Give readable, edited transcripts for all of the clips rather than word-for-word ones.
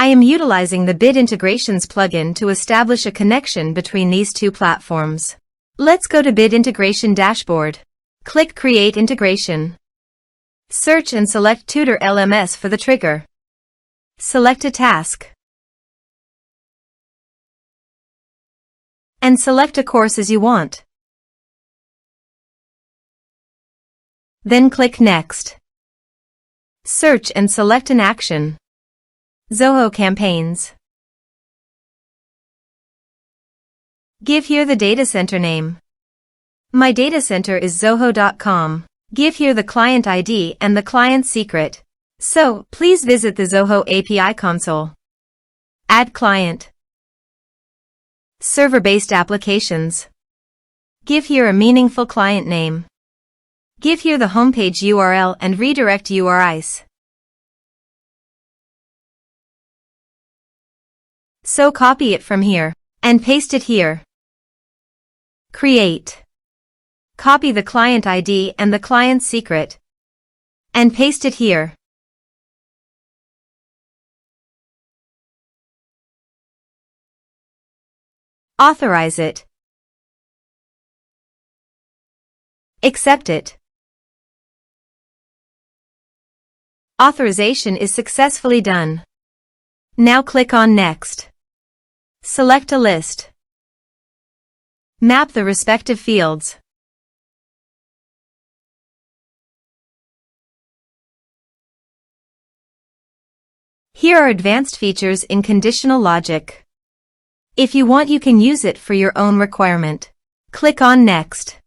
I am utilizing the Bit Integrations plugin to establish a connection between these two platforms. Let's go to Bit Integration Dashboard. Click Create Integration. Search and select Tutor LMS for the trigger. Select a task. And select a course as you want. Then click Next. Search and select an action. Zoho Campaigns. Give here the data center name. My data center is zoho.com. Give here the client ID and the client secret. So, please visit the Zoho API console. Add client. Server-based applications. Give here a meaningful client name. Give here the homepage URL and redirect URIs. So copy it from here and paste it here. Create. Copy the client ID and the client secret and paste it here. Authorize it. Accept it. Authorization is successfully done. Now click on Next. Select a list. Map the respective fields. Here are advanced features in conditional logic. If you want, you can use it for your own requirement. Click on Next.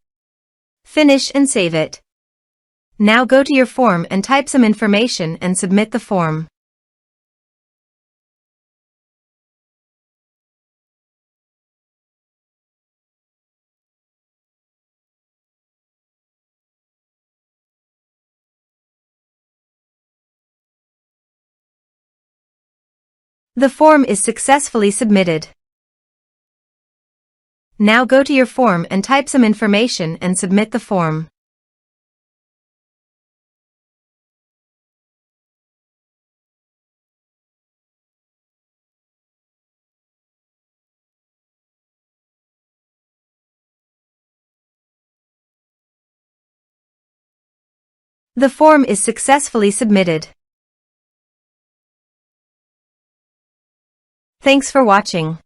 Finish and save it. Now go to your form and type some information and submit the form. The form is successfully submitted. Now go to your form and type some information and submit the form. The form is successfully submitted. Thanks for watching.